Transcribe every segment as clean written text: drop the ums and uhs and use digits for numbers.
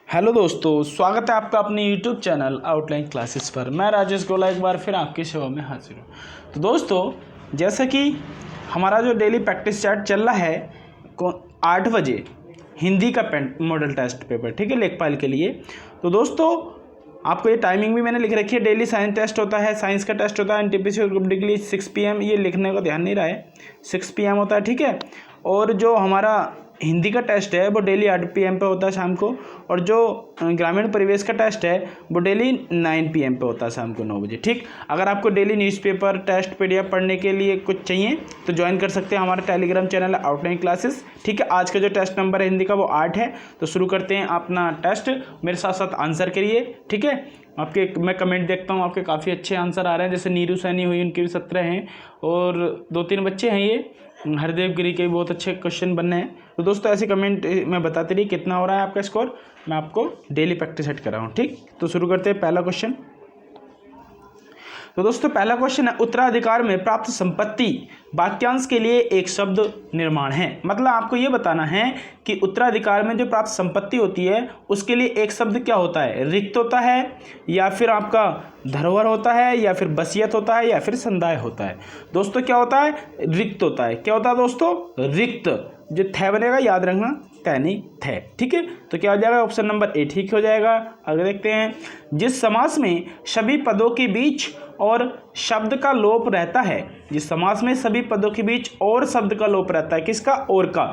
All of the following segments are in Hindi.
हेलो दोस्तों, स्वागत है आपका अपने यूट्यूब चैनल आउटलाइन क्लासेस पर। मैं राजेश गोला एक बार फिर आपकी सेवा में हाजिर हूँ। तो दोस्तों, जैसा कि हमारा जो डेली प्रैक्टिस चैट चल रहा है 8 बजे हिंदी का मॉडल टेस्ट पेपर, ठीक है, लेखपाल के लिए। तो दोस्तों, आपको ये टाइमिंग भी मैंने लिख रखी है। डेली साइंस टेस्ट होता है, साइंस का टेस्ट होता है एनटीपीसी और ग्रुप डी के लिए 6 PM। ये लिखने का ध्यान नहीं रहा है, 6 PM होता है, ठीक है। और जो हमारा हिंदी का टेस्ट है वो डेली 8 PM पे होता है शाम को। और जो ग्रामीण परिवेश का टेस्ट है वो डेली 9 PM पे होता है शाम को 9 बजे, ठीक। अगर आपको डेली न्यूज़पेपर, टेस्ट, PDF पढ़ने के लिए कुछ चाहिए तो ज्वाइन कर सकते हैं हमारा टेलीग्राम चैनल आउटलाइन क्लासेस, ठीक है। आज का जो टेस्ट नंबर है हिंदी का वो 8 है। तो शुरू करते हैं अपना टेस्ट। मेरे साथ साथ आंसर करिए, ठीक है। आपके मैं कमेंट देखता हूँ, आपके काफ़ी अच्छे आंसर आ रहे हैं। जैसे नीरू सैनी हुई, उनके भी 17 हैं और 2-3 बच्चे हैं। ये हरदेव गिरी के बहुत अच्छे क्वेश्चन बनने हैं। तो दोस्तों, ऐसे कमेंट में बताते रहिए कितना हो रहा है आपका स्कोर। मैं आपको डेली प्रैक्टिस सेट कर रहा हूँ, ठीक। तो शुरू करते हैं पहला क्वेश्चन। तो दोस्तों, पहला क्वेश्चन है, उत्तराधिकार में प्राप्त संपत्ति वाक्यांश के लिए एक शब्द निर्माण है। मतलब आपको ये बताना है कि उत्तराधिकार में जो प्राप्त संपत्ति होती है उसके लिए एक शब्द क्या होता है, रिक्त होता है या फिर आपका धरोहर होता है या फिर वसीयत होता है या फिर संदाय होता है। दोस्तों, क्या होता है, रिक्त होता है। क्या होता है दोस्तों, रिक्त। जो थ बनेगा याद रखना, तय नहीं थे, ठीक है। तो क्या हो जाएगा, ऑप्शन नंबर ए ठीक हो जाएगा। आगे देखते हैं, जिस समास में सभी पदों के बीच और शब्द का लोप रहता है, जिस समास में सभी पदों के बीच और शब्द का लोप रहता है, किसका, और का,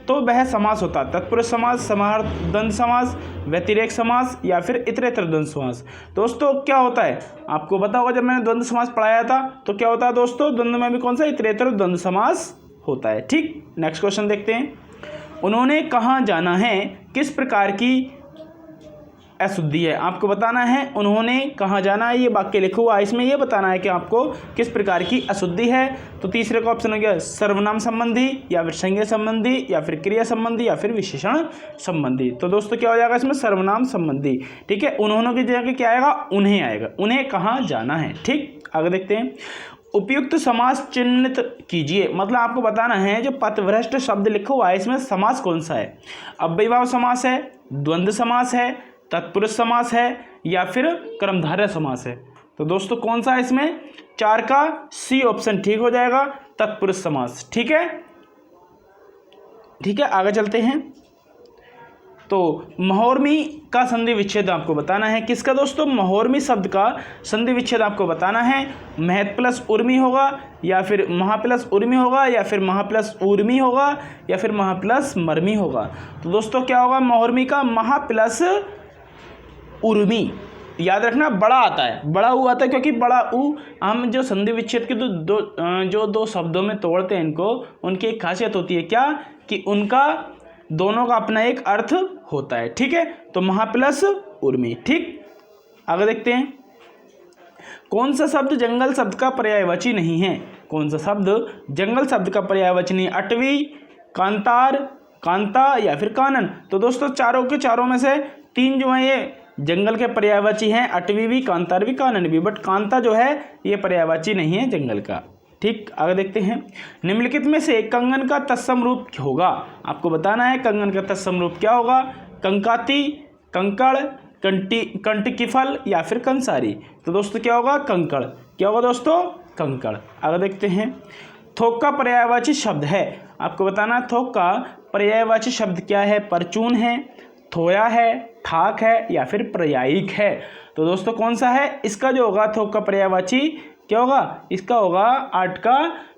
तो वह समास होता है तत्पुरुष समास, समाहार द्वंद्व समास, व्यतिरेक समास या फिर इतरेतर द्वंद्व समास। दोस्तों, क्या होता है आपको पता होगा, जब मैंने द्वंद्व समास पढ़ाया था तो क्या होता है दोस्तों, द्वंद्व में भी कौन सा, इतरेतर द्वंद्व समास होता है, ठीक। नेक्स्ट क्वेश्चन देखते हैं, उन्होंने कहाँ जाना है किस प्रकार की अशुद्धि है। आपको बताना है उन्होंने कहाँ जाना है, ये वाक्य लिखा हुआ है, इसमें ये बताना है कि आपको किस प्रकार की अशुद्धि है। तो तीसरे का ऑप्शन हो गया सर्वनाम संबंधी या फिर संज्ञा संबंधी या फिर क्रिया संबंधी या फिर विशेषण संबंधी। तो दोस्तों, क्या हो जाएगा इसमें, सर्वनाम संबंधी, ठीक है। उन्होंने की जगह क्या आएगा, उन्हें आएगा, उन्हें कहाँ जाना है, ठीक। आगे देखते हैं, उपयुक्त समास चिन्हित कीजिए। मतलब आपको बताना है जो पथभ्रष्ट शब्द लिखा हुआ है इसमें समास कौन सा है, अव्ययीभाव समास है, द्वंद्व समास है, तत्पुरुष समास है या फिर कर्मधारय समास है। तो दोस्तों, कौन सा है इसमें, 4 का सी ऑप्शन ठीक हो जाएगा, तत्पुरुष समास, ठीक है। ठीक है, आगे चलते हैं। तो महोर्मी का संधि विच्छेद आपको बताना है, किसका दोस्तों, महोर्मी शब्द का संधि विच्छेद आपको बताना है। महत प्लस उर्मी होगा या फिर महा प्लस उर्मी होगा या फिर महा प्लस उर्मी होगा या फिर महा प्लस मर्मी होगा। तो दोस्तों, क्या होगा, महोर्मी का महा प्लस उर्मी। याद रखना, बड़ा आता है, बड़ा ऊ आता है, क्योंकि बड़ा ऊ हम जो संधि विच्छेद के दो शब्दों में तोड़ते हैं इनको, उनकी एक खासियत होती है क्या, कि उनका दोनों का अपना एक अर्थ होता है, ठीक है। तो महा प्लस उर्मी, ठीक। आगे देखते हैं, कौन सा शब्द जंगल शब्द का पर्यायवाची नहीं है। कौन सा शब्द जंगल शब्द का पर्यायवाची नहीं, अटवी, कांतार, कांता या फिर कानन। तो दोस्तों, चारों के चारों में से 3 जो है ये जंगल के पर्यायवाची हैं, अटवी भी, कांतार भी, कानन भी। बट कांता जो है ये पर्यायवाची नहीं है जंगल का, ठीक। आगे देखते हैं, निम्नलिखित में से कंगन का तत्सम रूप होगा। आपको बताना है कंगन का तत्सम रूप क्या होगा, कंकाती, कंकड़, कंटकीफल या फिर कंसारी। तो दोस्तों, क्या होगा, कंकड़। क्या होगा दोस्तों, कंकड़। आगे देखते हैं, थोक का पर्यायवाची शब्द है। आपको बताना है थोक का पर्यायवाची शब्द क्या है, परचून है, थोया है, ठाक है या फिर पर्यायिक है। तो दोस्तों, कौन सा है इसका जो होगा थोक का पर्यायवाची, क्या होगा, इसका होगा 8 का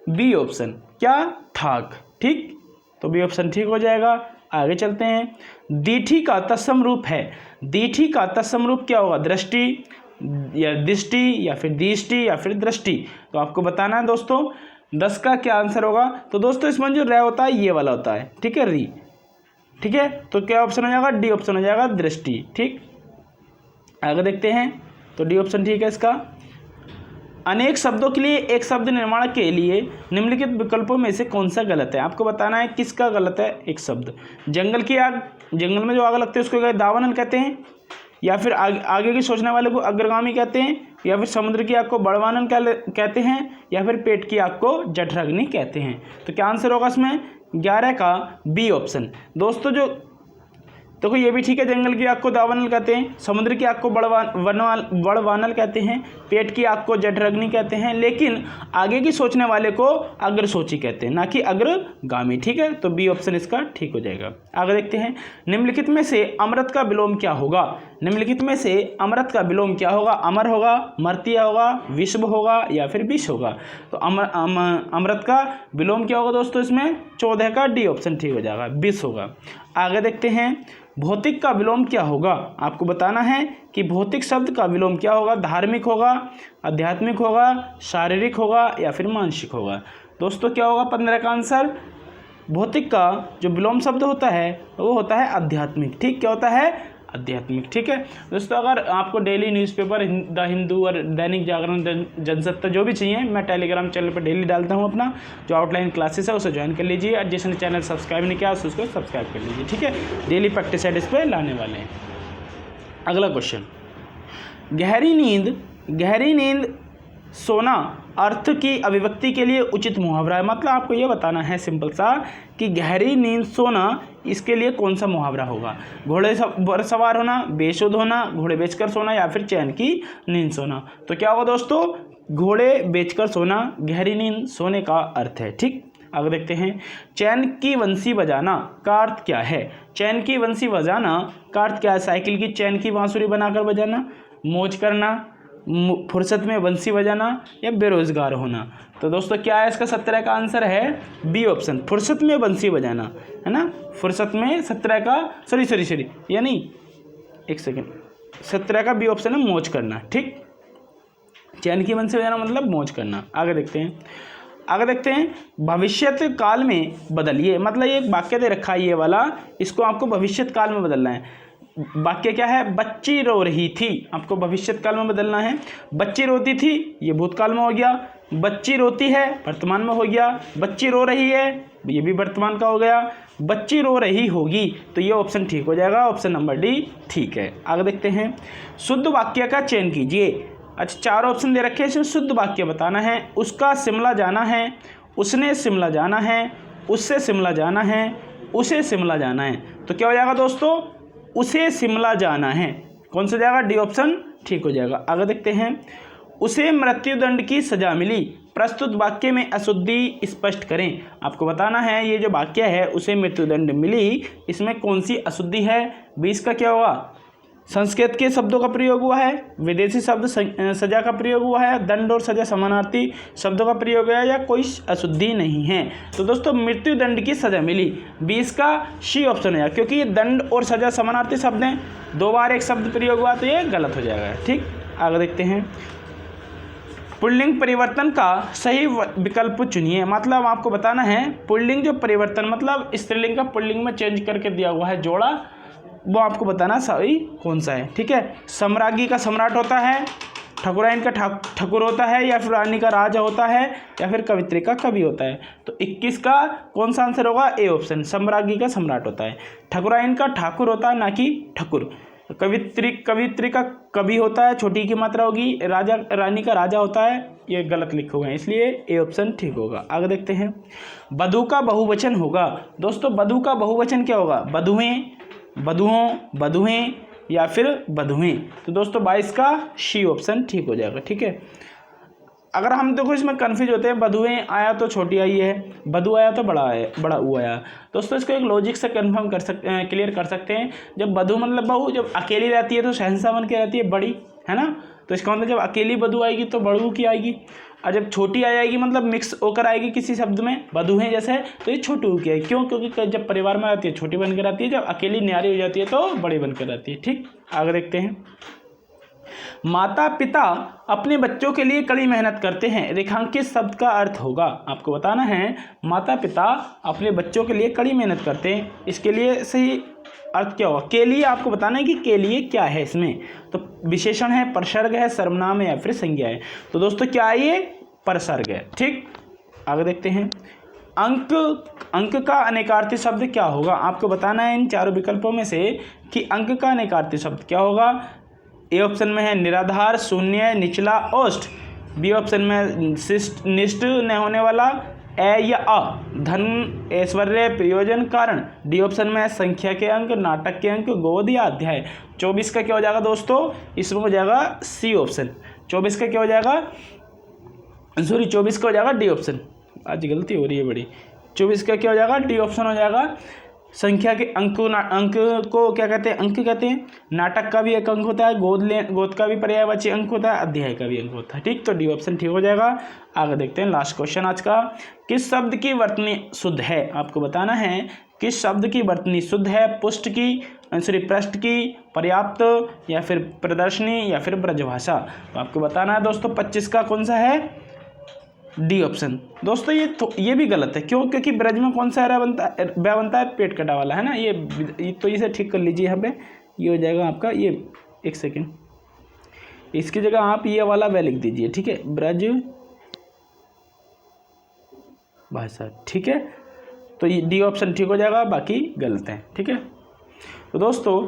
बी ऑप्शन, क्या, ठाक, ठीक। तो बी ऑप्शन ठीक हो जाएगा। आगे चलते हैं, दीठी का तत्सम रूप है। दीठी का तत्सम रूप क्या होगा, दृष्टि या दिष्टि या फिर दृष्टि या फिर दृष्टि। तो आपको बताना है दोस्तों 10 का क्या आंसर होगा। तो दोस्तों, इसमें जो रे होता है ये वाला होता है, ठीक है, री, ठीक है। तो क्या ऑप्शन हो जाएगा, डी ऑप्शन हो जाएगा, दृष्टि, ठीक। आगे देखते हैं, तो डी ऑप्शन ठीक है इसका। अनेक शब्दों के लिए एक शब्द निर्माण के लिए निम्नलिखित विकल्पों में से कौन सा गलत है। आपको बताना है किसका गलत है एक शब्द। जंगल की आग, जंगल में जो आग लगती है उसको दावानल कहते हैं, या फिर आगे की सोचने वाले को अग्रगामी कहते हैं, या फिर समुद्र की आग को बड़वानन कहते हैं, या फिर पेट की आग को जठराग्नि कहते हैं। तो क्या आंसर होगा इसमें, 11 का बी ऑप्शन। दोस्तों, जो देखो ये भी ठीक है। जंगल की आग को दावानल कहते हैं, समुद्र की आग को बड़वानल कहते हैं, पेट की आग को जठराग्नि कहते हैं, लेकिन आगे की सोचने वाले को अग्रसोची कहते हैं, ना कि अग्रगामी। ठीक है, तो बी ऑप्शन इसका ठीक हो जाएगा। आगे देखते हैं, निम्नलिखित में से अमृत का विलोम क्या होगा? निम्नलिखित में से अमृत का विलोम क्या होगा? अमर होगा, मर्त्य होगा, विश्व होगा या फिर विष होगा? तो अमृत का विलोम क्या होगा दोस्तों? इसमें 14 का डी ऑप्शन ठीक हो जाएगा, विष होगा। आगे देखते हैं, भौतिक का विलोम क्या होगा? आपको बताना है कि भौतिक शब्द का विलोम क्या होगा? धार्मिक होगा, आध्यात्मिक होगा, शारीरिक होगा या फिर मानसिक होगा? दोस्तों क्या होगा 15 का आंसर? भौतिक का जो विलोम शब्द होता है वो होता है आध्यात्मिक। ठीक, क्या होता है? आध्यात्मिक। ठीक है दोस्तों, अगर आपको डेली न्यूज़पेपर द हिंदू और दैनिक जागरण, जनसत्ता जो भी चाहिए, मैं टेलीग्राम चैनल पर डेली डालता हूं। अपना जो आउटलाइन क्लासेस है उसे ज्वाइन कर लीजिए, और जिसने चैनल सब्सक्राइब नहीं किया उसको सब्सक्राइब कर लीजिए। ठीक है, डेली प्रैक्टिस सेट इस पर लाने वाले हैं। अगला क्वेश्चन, गहरी नींद सोना अर्थ की अभिव्यक्ति के लिए उचित मुहावरा है। मतलब आपको ये बताना है सिंपल सा कि गहरी नींद सोना, इसके लिए कौन सा मुहावरा होगा? घोड़े पर सवार होना, बेसुध होना, घोड़े बेचकर सोना या फिर चैन की नींद सोना? तो क्या होगा दोस्तों? घोड़े बेचकर सोना गहरी नींद सोने का अर्थ है। ठीक, आगे देखते हैं, चैन की बंसी बजाना का अर्थ क्या है? चैन की बंसी बजाना का अर्थ क्या है? साइकिल की चैन की बांसुरी बनाकर बजाना, मौज करना, फुर्सत में बंसी बजाना या बेरोजगार होना? तो दोस्तों क्या है इसका 17 का आंसर है बी ऑप्शन, फुर्सत में बंसी बजाना, है ना। फुर्सत में 17 का सॉरी यानी एक सेकेंड, 17 का बी ऑप्शन है मौज करना। ठीक, चैन की बंसी बजाना मतलब मौज करना। आगे देखते हैं, भविष्यत काल में बदलिए। मतलब ये एक वाक्य दे रखा है ये वाला, इसको आपको भविष्यत काल में बदलना है। वाक्य क्या है? बच्ची रो रही थी, आपको भविष्यत काल में बदलना है। बच्ची रोती थी, ये भूतकाल में हो गया। बच्ची रोती है, वर्तमान में हो गया। बच्ची रो रही है, ये भी वर्तमान का हो गया। बच्ची रो रही होगी, तो ये ऑप्शन ठीक हो जाएगा, ऑप्शन नंबर डी ठीक है। आगे देखते हैं, शुद्ध वाक्य का चयन कीजिए। अच्छा, 4 ऑप्शन दे रखे हैं, इसमें शुद्ध वाक्य बताना है। उसका शिमला जाना है, उसने शिमला जाना है, उससे शिमला जाना है, उसे शिमला जाना है। तो क्या हो जाएगा दोस्तों? उसे शिमला जाना है। कौन सा जाएगा? डी ऑप्शन ठीक हो जाएगा। आगे देखते हैं, उसे मृत्युदंड की सजा मिली, प्रस्तुत वाक्य में अशुद्धि स्पष्ट करें। आपको बताना है ये जो वाक्य है उसे मृत्युदंड मिली, इसमें कौन सी अशुद्धि है? 20 का क्या होगा? संस्कृत के शब्दों का प्रयोग हुआ है, विदेशी शब्द सजा का प्रयोग हुआ है, दंड और सजा समानार्थी शब्दों का प्रयोग है, या कोई अशुद्धि नहीं है। तो दोस्तों मृत्युदंड की सजा मिली, 20 का सी ऑप्शन है, क्योंकि ये दंड और सजा समानार्थी शब्द हैं, 2 बार एक शब्द प्रयोग हुआ तो ये गलत हो जाएगा। ठीक, आगे देखते हैं, पुल्लिंग परिवर्तन का सही विकल्प चुनिए। मतलब आपको बताना है पुल्लिंग जो परिवर्तन मतलब स्त्रीलिंग का पुल्लिंग में चेंज करके दिया हुआ है जोड़ा, वो आपको बताना सही कौन सा है। ठीक है, सम्राज्ञी का सम्राट होता है, ठकुराइन का ठाकुर होता है, या फिर रानी का राजा होता है, या फिर कवित्री का कवि होता है। तो 21 का कौन सा आंसर होगा? ए ऑप्शन, सम्राज्ञी का सम्राट होता है। ठकुराइन का ठाकुर होता है, ना कि ठकुर। कवित्री का कवि होता है, छोटी की मात्रा होगी। राजा रानी का राजा होता है, ये गलत लिखे हुए हैं, इसलिए ए ऑप्शन ठीक होगा। आगे देखते हैं, वधू का बहुवचन होगा। दोस्तों वधू का बहुवचन क्या होगा? वधुएं, वधुओं, वधुएं या फिर वधुएं। तो दोस्तों 22 का सी ऑप्शन ठीक हो जाएगा। ठीक है, अगर हम देखो इसमें कन्फ्यूज होते हैं, वधुएं आया तो छोटी आई है, वधु आया तो बड़ा ऊ आया। दोस्तों इसको एक लॉजिक से कंफर्म क्लियर कर सकते हैं। जब वधु मतलब बहू जब अकेली रहती है तो शहंशाह बन के रहती है, बड़ी, है ना। तो इसका मतलब जब अकेली वधु आएगी तो बड़ू की आएगी, और जब छोटी आ जाएगी मतलब मिक्स होकर आएगी किसी शब्द में, वधुएं जैसे, तो ये छोटू की आएगी। क्यों? क्योंकि जब परिवार में आती है छोटी बनकर आती है, जब अकेली न्यारी हो जाती है तो बड़ी बनकर आती है। ठीक, आगे देखते हैं, माता पिता अपने बच्चों के लिए कड़ी मेहनत करते हैं, रेखांकित शब्द का अर्थ होगा। आपको बताना है माता पिता अपने बच्चों के लिए कड़ी मेहनत करते हैं, इसके लिए सही अर्थ क्या होगा? के लिए आपको बताना है कि के लिए क्या है इसमें। तो विशेषण है, प्रसर्ग है, सर्वनाम है या फिर संज्ञा है। तो दोस्तों क्या है? ये प्रसर्ग है। ठीक, आगे देखते हैं, अंक का अनेकार्थी शब्द क्या होगा? आपको बताना है इन चारों विकल्पों में से कि अंक का अनेकार्थी शब्द क्या होगा। ए ऑप्शन में है निराधार, शून्य, निचला, औष्ठ। बी ऑप्शन में शिष्ट, निष्ठ न होने वाला, ए या अ, धन, ऐश्वर्य, प्रयोजन, कारण। डी ऑप्शन में है संख्या के अंक, नाटक के अंक, गोद या अध्याय। 24 का क्या हो जाएगा दोस्तों, इसमें हो जाएगा सी ऑप्शन। 24 का क्या हो जाएगा, सॉरी 24 का हो जाएगा डी ऑप्शन, आज गलती हो रही है बड़ी। 24 का क्या हो जाएगा, डी ऑप्शन हो जाएगा। संख्या के अंक को क्या कहते हैं, अंक कहते हैं। नाटक का भी एक अंक होता है, गोद का भी पर्यायवाची अंक होता है, अध्याय का भी अंक होता है। ठीक, तो डी ऑप्शन ठीक हो जाएगा। आगे देखते हैं लास्ट क्वेश्चन आज का। किस शब्द की वर्तनी शुद्ध है, आपको बताना है किस शब्द की वर्तनी शुद्ध है। पुष्ट की, सॉरी पृष्ठ की, पर्याप्त, या फिर प्रदर्शनी, या फिर ब्रजभाषा। तो आपको बताना है दोस्तों 25 का कौन सा है, डी ऑप्शन। दोस्तों ये भी गलत है, क्यों, क्योंकि ब्रज में कौन सा व्या बनता है, पेट कटा वाला है ना, ये तो इसे ठीक कर लीजिए। यहाँ पे ये हो जाएगा आपका, ये एक सेकेंड, इसकी जगह आप ये वाला व्या लिख दीजिए। ठीक है, ब्रज भाषा। ठीक है, तो ये डी ऑप्शन ठीक हो जाएगा, बाकी गलत है। ठीक है, तो दोस्तों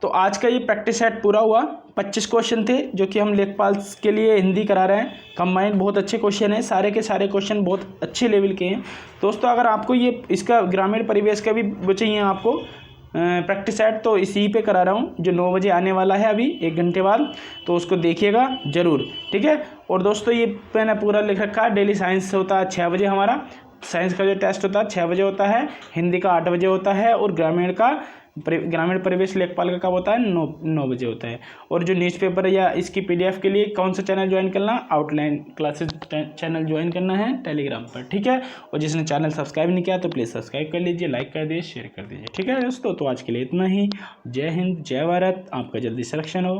तो आज का ये प्रैक्टिस सेट पूरा हुआ। 25 क्वेश्चन थे जो कि हम लेखपाल के लिए हिंदी करा रहे हैं। कंबाइंड बहुत अच्छे क्वेश्चन हैं, सारे के सारे क्वेश्चन बहुत अच्छे लेवल के हैं। दोस्तों अगर आपको ये इसका ग्रामीण परिवेश का भी चाहिए आपको प्रैक्टिस सेट, तो इसी पे करा रहा हूँ जो 9 बजे आने वाला है अभी 1 घंटे बाद, तो उसको देखिएगा ज़रूर। ठीक है, और दोस्तों ये मैंने पूरा लिख रखा है। डेली साइंस होता है 6 बजे, हमारा साइंस का जो टेस्ट होता है 6 बजे होता है, हिंदी का 8 बजे होता है, और ग्रामीण परिवेश लेखपाल का कब होता है, 9 बजे होता है। और जो न्यूज़पेपर या इसकी PDF के लिए कौन सा चैनल ज्वाइन करना, आउटलाइन क्लासेस चैनल ज्वाइन करना है टेलीग्राम पर। ठीक है, और जिसने चैनल सब्सक्राइब नहीं किया तो प्लीज़ सब्सक्राइब कर लीजिए, लाइक कर दीजिए, शेयर कर दीजिए। ठीक है दोस्तों, तो आज के लिए इतना ही। जय हिंद, जय भारत, आपका जल्दी सिलेक्शन हो।